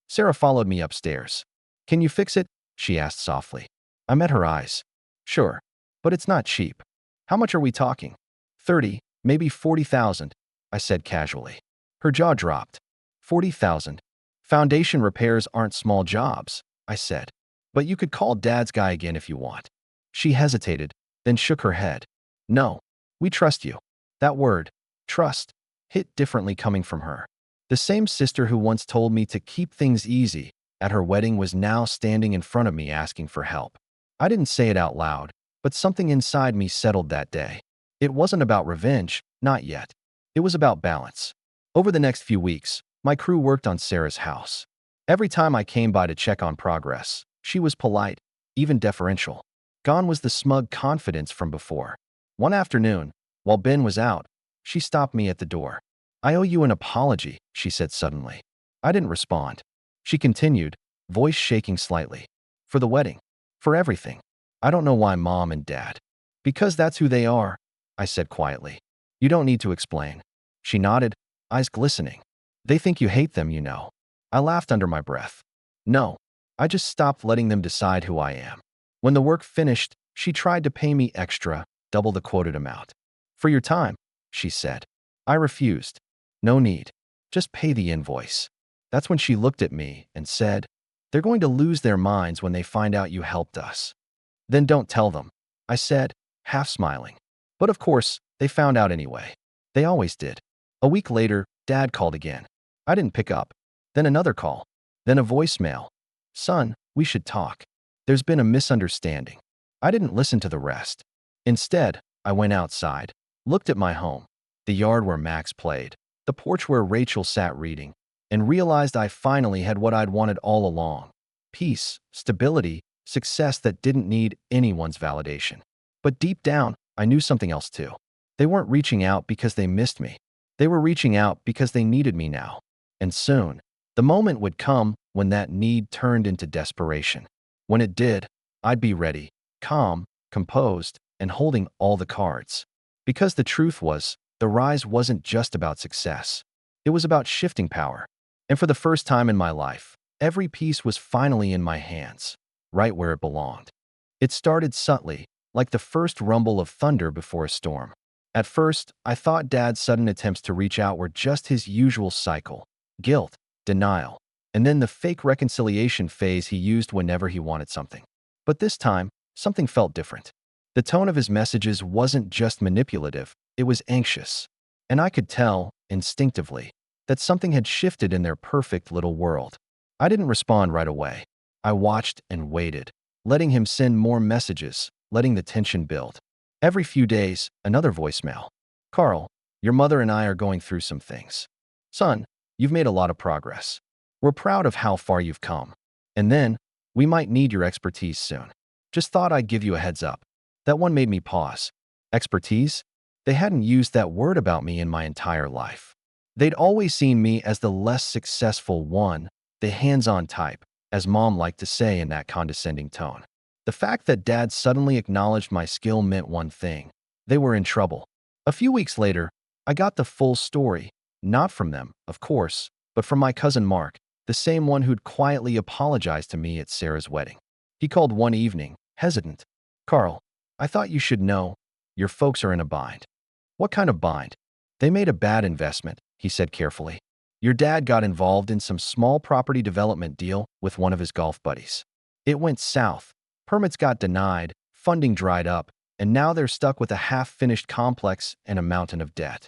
Sarah followed me upstairs. Can you fix it? She asked softly. I met her eyes. Sure, but it's not cheap. How much are we talking? 30, maybe 40,000, I said casually. Her jaw dropped. 40,000. Foundation repairs aren't small jobs, I said. But you could call Dad's guy again if you want. She hesitated, then shook her head. No, we trust you. That word, trust, hit differently coming from her. The same sister who once told me to keep things easy at her wedding was now standing in front of me asking for help. I didn't say it out loud, but something inside me settled that day. It wasn't about revenge, not yet. It was about balance. Over the next few weeks, my crew worked on Sarah's house. Every time I came by to check on progress, she was polite, even deferential. Gone was the smug confidence from before. One afternoon, while Ben was out, she stopped me at the door. I owe you an apology, she said suddenly. I didn't respond. She continued, voice shaking slightly. For the wedding. For everything. I don't know why Mom and Dad. Because that's who they are, I said quietly. You don't need to explain. She nodded, eyes glistening. They think you hate them, you know. I laughed under my breath. No, I just stopped letting them decide who I am. When the work finished, she tried to pay me extra, double the quoted amount. For your time, she said. I refused. No need. Just pay the invoice. That's when she looked at me and said, they're going to lose their minds when they find out you helped us. Then don't tell them, I said, half smiling. But of course, they found out anyway. They always did. A week later, Dad called again. I didn't pick up. Then another call. Then a voicemail. Son, we should talk. There's been a misunderstanding. I didn't listen to the rest. Instead, I went outside, looked at my home, the yard where Max played, the porch where Rachel sat reading, and realized I finally had what I'd wanted all along. Peace, stability, success that didn't need anyone's validation. But deep down, I knew something else too. They weren't reaching out because they missed me. They were reaching out because they needed me now. And soon, the moment would come when that need turned into desperation. When it did, I'd be ready, calm, composed, and holding all the cards. Because the truth was, the rise wasn't just about success. It was about shifting power. And for the first time in my life, every piece was finally in my hands, right where it belonged. It started subtly, like the first rumble of thunder before a storm. At first, I thought Dad's sudden attempts to reach out were just his usual cycle: guilt, denial, and then the fake reconciliation phase he used whenever he wanted something. But this time, something felt different. The tone of his messages wasn't just manipulative, it was anxious. And I could tell, instinctively, that something had shifted in their perfect little world. I didn't respond right away. I watched and waited, letting him send more messages, letting the tension build. Every few days, another voicemail. Carl, your mother and I are going through some things. Son, you've made a lot of progress. We're proud of how far you've come. And then, we might need your expertise soon. Just thought I'd give you a heads up. That one made me pause. Expertise? They hadn't used that word about me in my entire life. They'd always seen me as the less successful one, the hands-on type, as Mom liked to say in that condescending tone. The fact that Dad suddenly acknowledged my skill meant one thing: they were in trouble. A few weeks later, I got the full story, not from them, of course, but from my cousin Mark, the same one who'd quietly apologized to me at Sarah's wedding. He called one evening, hesitant. Carl, I thought you should know, your folks are in a bind. What kind of bind? They made a bad investment, he said carefully. Your dad got involved in some small property development deal with one of his golf buddies. It went south. Permits got denied, funding dried up, and now they're stuck with a half-finished complex and a mountain of debt.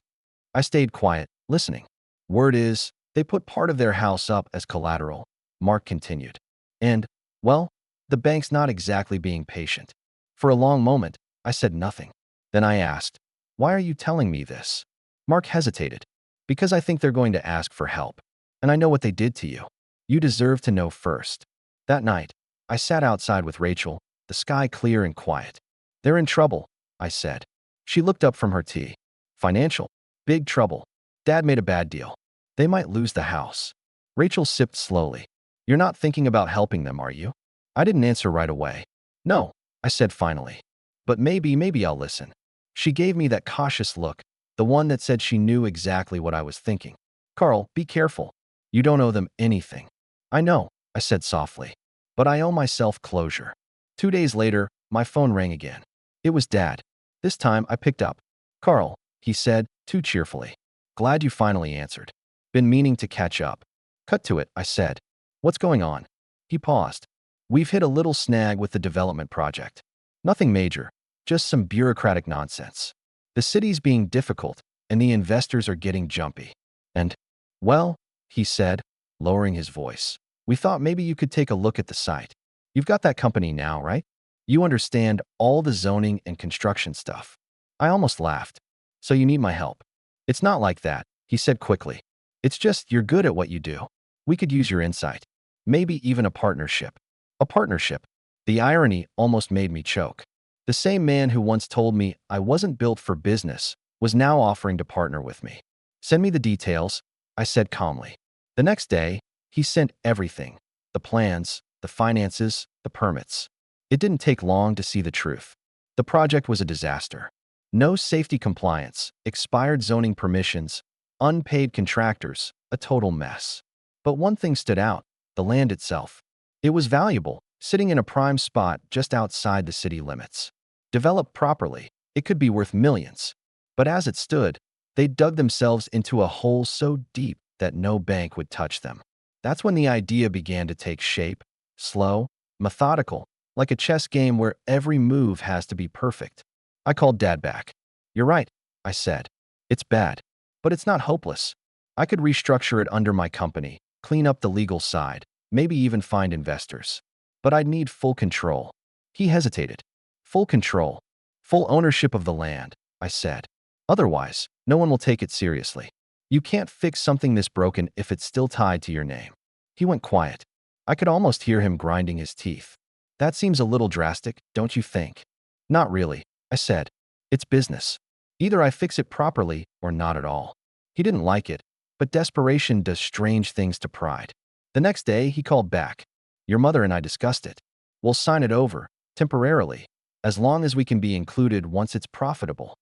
I stayed quiet, listening. Word is, they put part of their house up as collateral, Mark continued. And, well, the bank's not exactly being patient. For a long moment, I said nothing. Then I asked, why are you telling me this? Mark hesitated. Because I think they're going to ask for help. And I know what they did to you. You deserve to know first. That night, I sat outside with Rachel, the sky clear and quiet. They're in trouble, I said. She looked up from her tea. Financial. Big trouble. Dad made a bad deal. They might lose the house. Rachel sipped slowly. You're not thinking about helping them, are you? I didn't answer right away. No, I said finally. But maybe I'll listen. She gave me that cautious look, the one that said she knew exactly what I was thinking. Carl, be careful. You don't owe them anything. I know, I said softly. but I owe myself closure. 2 days later, my phone rang again. It was Dad. This time, I picked up. "Carl," he said, too cheerfully. "Glad you finally answered. Been meaning to catch up." "Cut to it," I said. "What's going on?" He paused. "We've hit a little snag with the development project. Nothing major, just some bureaucratic nonsense. The city's being difficult, and the investors are getting jumpy. And, well," he said, lowering his voice, "we thought maybe you could take a look at the site. You've got that company now, right? You understand all the zoning and construction stuff." I almost laughed. "So you need my help?" "It's not like that," he said quickly. "It's just you're good at what you do. We could use your insight. Maybe even a partnership." A partnership. The irony almost made me choke. The same man who once told me I wasn't built for business was now offering to partner with me. "Send me the details," I said calmly. The next day, he sent everything: the plans, the finances, the permits. It didn't take long to see the truth. The project was a disaster. No safety compliance, expired zoning permissions, unpaid contractors, a total mess. But one thing stood out: the land itself. It was valuable, sitting in a prime spot just outside the city limits. Developed properly, it could be worth millions. But as it stood, they dug themselves into a hole so deep that no bank would touch them. That's when the idea began to take shape, slow, methodical, like a chess game where every move has to be perfect. I called Dad back. "You're right," I said. "It's bad, but it's not hopeless. I could restructure it under my company, clean up the legal side, maybe even find investors. But I'd need full control." He hesitated. "Full control, full ownership of the land," I said. "Otherwise, no one will take it seriously. You can't fix something this broken if it's still tied to your name." He went quiet. I could almost hear him grinding his teeth. "That seems a little drastic, don't you think?" "Not really," I said. "It's business. Either I fix it properly or not at all." He didn't like it, but desperation does strange things to pride. The next day, he called back. "Your mother and I discussed it. We'll sign it over, temporarily, as long as we can be included once it's profitable."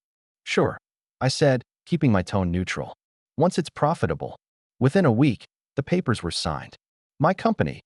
"Sure," I said, keeping my tone neutral. "Once it's profitable." Within a week, the papers were signed. My company,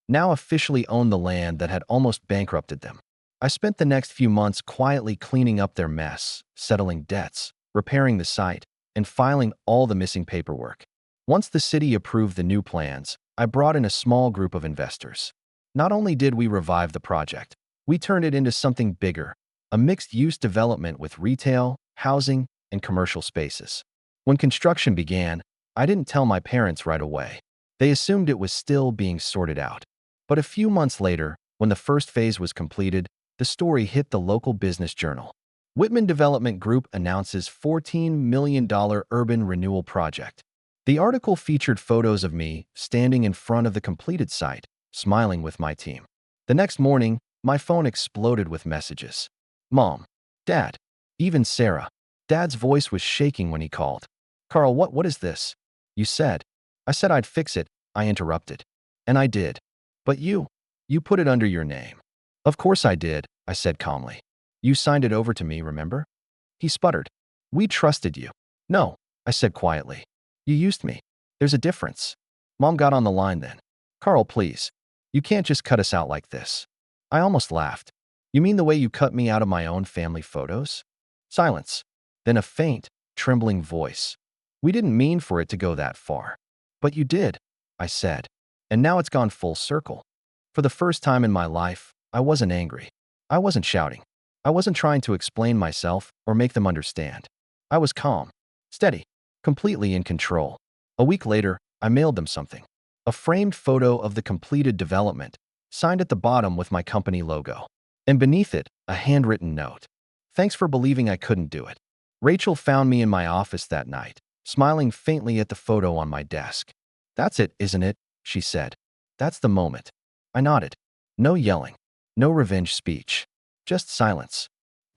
now officially owned the land that had almost bankrupted them. I spent the next few months quietly cleaning up their mess, settling debts, repairing the site, and filing all the missing paperwork. Once the city approved the new plans, I brought in a small group of investors. Not only did we revive the project, we turned it into something bigger, a mixed-use development with retail, housing, and commercial spaces. When construction began, I didn't tell my parents right away. They assumed it was still being sorted out. But a few months later, when the first phase was completed, the story hit the local business journal. Whitman Development Group announces $14 million urban renewal project. The article featured photos of me standing in front of the completed site, smiling with my team. The next morning, my phone exploded with messages. "Mom, Dad, even Sarah." Dad's voice was shaking when he called. "Carl, what is this?" "You said." "I said I'd fix it," I interrupted. "And I did. But you put it under your name." "Of course I did," I said calmly. "You signed it over to me, remember?" He sputtered. "We trusted you." "No," I said quietly. "You used me. There's a difference." Mom got on the line then. "Carl, please. You can't just cut us out like this." I almost laughed. "You mean the way you cut me out of my own family photos?" Silence. Then a faint, trembling voice. "We didn't mean for it to go that far." "But you did," I said. "And now it's gone full circle." For the first time in my life, I wasn't angry. I wasn't shouting. I wasn't trying to explain myself or make them understand. I was calm, steady, completely in control. A week later, I mailed them something. A framed photo of the completed development, signed at the bottom with my company logo. And beneath it, a handwritten note. "Thanks for believing I couldn't do it." Rachel found me in my office that night, smiling faintly at the photo on my desk. "That's it, isn't it?" she said. "That's the moment." I nodded. No yelling, no revenge speech, just silence.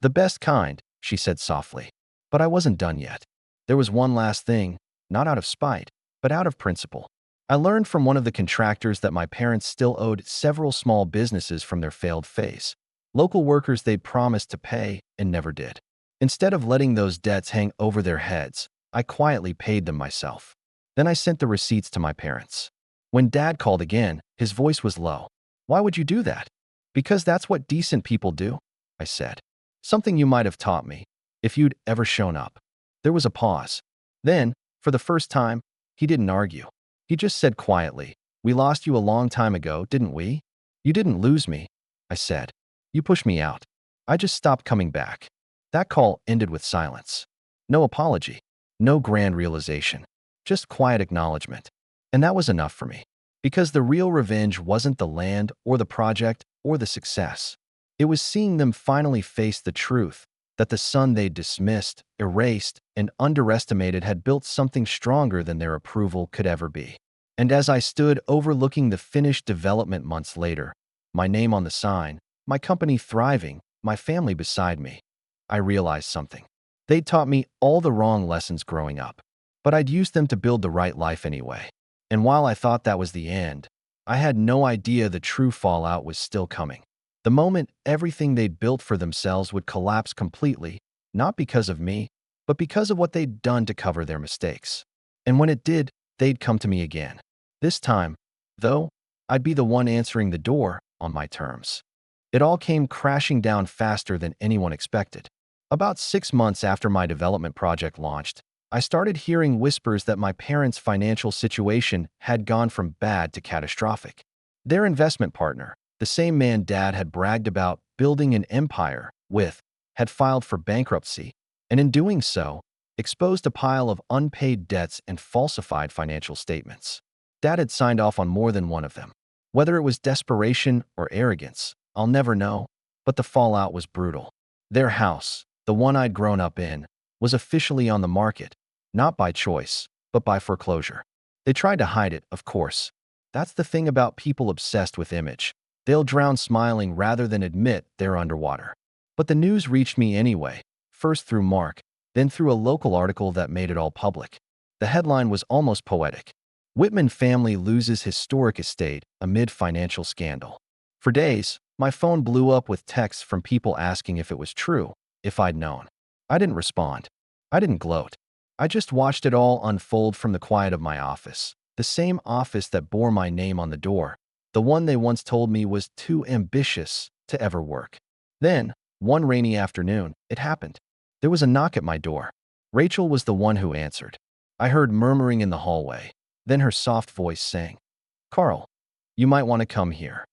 "The best kind," she said softly. But I wasn't done yet. There was one last thing, not out of spite, but out of principle. I learned from one of the contractors that my parents still owed several small businesses from their failed phase. Local workers they'd promised to pay and never did. Instead of letting those debts hang over their heads, I quietly paid them myself. Then I sent the receipts to my parents. When Dad called again, his voice was low. Why would you do that? Because that's what decent people do, I said. Something you might have taught me, if you'd ever shown up. There was a pause. Then, for the first time, he didn't argue. He just said quietly, "We lost you a long time ago, didn't we?" "You didn't lose me," I said. "You pushed me out. I just stopped coming back." That call ended with silence. No apology. No grand realization. Just quiet acknowledgement. And that was enough for me. Because the real revenge wasn't the land or the project or the success. It was seeing them finally face the truth that the son they'd dismissed, erased, and underestimated had built something stronger than their approval could ever be. And as I stood overlooking the finished development months later, my name on the sign, my company thriving, my family beside me, I realized something. They'd taught me all the wrong lessons growing up, but I'd used them to build the right life anyway. And while I thought that was the end, I had no idea the true fallout was still coming. The moment everything they'd built for themselves would collapse completely, not because of me, but because of what they'd done to cover their mistakes. And when it did, they'd come to me again. This time, though, I'd be the one answering the door on my terms. It all came crashing down faster than anyone expected. About 6 months after my development project launched, I started hearing whispers that my parents' financial situation had gone from bad to catastrophic. Their investment partner, the same man Dad had bragged about building an empire with, had filed for bankruptcy, and in doing so, exposed a pile of unpaid debts and falsified financial statements. Dad had signed off on more than one of them. Whether it was desperation or arrogance, I'll never know, but the fallout was brutal. Their house, the one I'd grown up in, was officially on the market, not by choice, but by foreclosure. They tried to hide it, of course. That's the thing about people obsessed with image. They'll drown smiling rather than admit they're underwater. But the news reached me anyway, first through Mark, then through a local article that made it all public. The headline was almost poetic. "Whitman family loses historic estate amid financial scandal." For days, my phone blew up with texts from people asking if it was true, if I'd known. I didn't respond. I didn't gloat. I just watched it all unfold from the quiet of my office, the same office that bore my name on the door, the one they once told me was too ambitious to ever work. Then, one rainy afternoon, it happened. There was a knock at my door. Rachel was the one who answered. I heard murmuring in the hallway. Then her soft voice sang, "Carl, you might want to come here."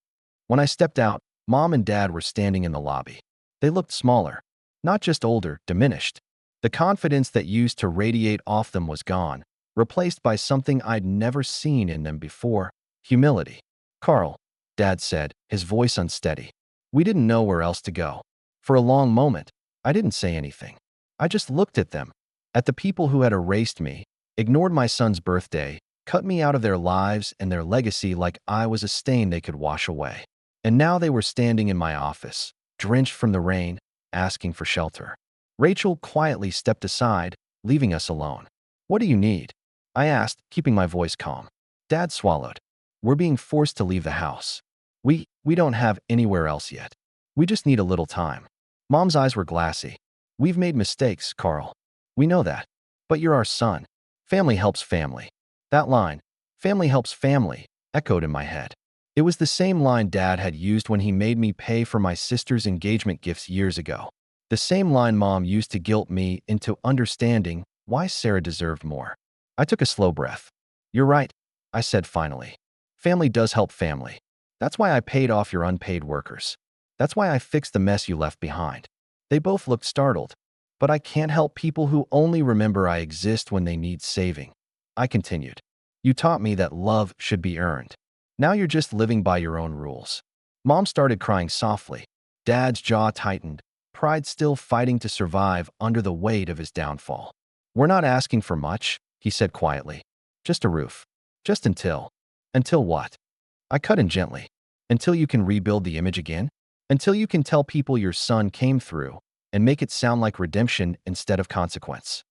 When I stepped out, Mom and Dad were standing in the lobby. They looked smaller, not just older, diminished. The confidence that used to radiate off them was gone, replaced by something I'd never seen in them before: humility. "Carl," Dad said, his voice unsteady. We didn't know where else to go. For a long moment, I didn't say anything. I just looked at them, at the people who had erased me, ignored my son's birthday, cut me out of their lives and their legacy like I was a stain they could wash away. And now they were standing in my office, drenched from the rain, asking for shelter. Rachel quietly stepped aside, leaving us alone. "What do you need?" I asked, keeping my voice calm. Dad swallowed. "We're being forced to leave the house. We don't have anywhere else yet. We just need a little time." Mom's eyes were glassy. "We've made mistakes, Carl. We know that. But you're our son. Family helps family." That line, "family helps family," echoed in my head. It was the same line Dad had used when he made me pay for my sister's engagement gifts years ago. The same line Mom used to guilt me into understanding why Sarah deserved more. I took a slow breath. "You're right," I said finally. "Family does help family. That's why I paid off your unpaid workers. That's why I fixed the mess you left behind." They both looked startled. "But I can't help people who only remember I exist when they need saving," I continued. "You taught me that love should be earned. Now you're just living by your own rules." Mom started crying softly. Dad's jaw tightened, pride still fighting to survive under the weight of his downfall. "We're not asking for much," he said quietly. "Just a roof. Just until." "Until what?" I cut in gently. "Until you can rebuild the image again? Until you can tell people your son came through and make it sound like redemption instead of consequence."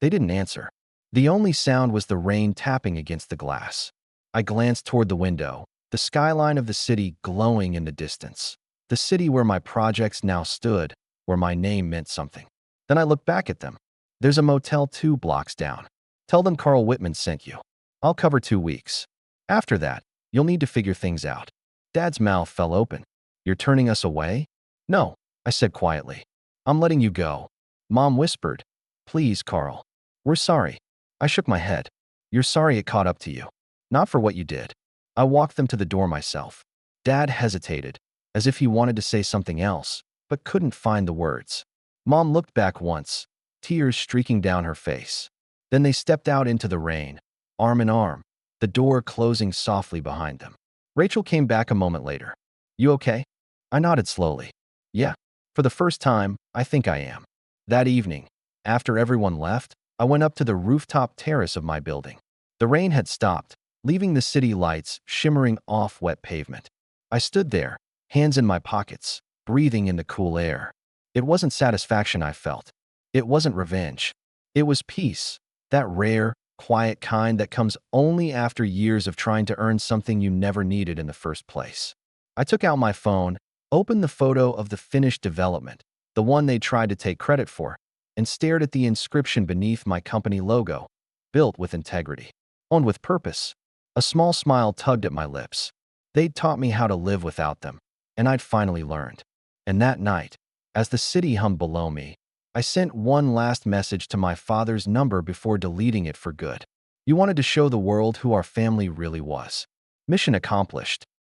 They didn't answer. The only sound was the rain tapping against the glass. I glanced toward the window, the skyline of the city glowing in the distance. The city where my projects now stood, where my name meant something. Then I looked back at them. "There's a motel 2 blocks down. Tell them Carl Whitman sent you. I'll cover 2 weeks. After that, you'll need to figure things out." Dad's mouth fell open. You're turning us away? No, I said quietly. I'm letting you go. Mom whispered. Please, Carl. We're sorry. I shook my head. You're sorry it caught up to you. Not for what you did. I walked them to the door myself. Dad hesitated, as if he wanted to say something else, but couldn't find the words. Mom looked back once, tears streaking down her face. Then they stepped out into the rain, arm in arm, the door closing softly behind them. Rachel came back a moment later. You okay? I nodded slowly. Yeah. For the first time, I think I am. That evening, after everyone left, I went up to the rooftop terrace of my building. The rain had stopped, leaving the city lights shimmering off wet pavement. I stood there, hands in my pockets, breathing in the cool air. It wasn't satisfaction I felt. It wasn't revenge. It was peace, that rare, quiet kind that comes only after years of trying to earn something you never needed in the first place. I took out my phone, opened the photo of the finished development, the one they tried to take credit for, and stared at the inscription beneath my company logo, built with integrity, owned with purpose. A small smile tugged at my lips. They'd taught me how to live without them, and I'd finally learned. And that night, as the city hummed below me, I sent one last message to my father's number before deleting it for good. You wanted to show the world who our family really was. Mission accomplished.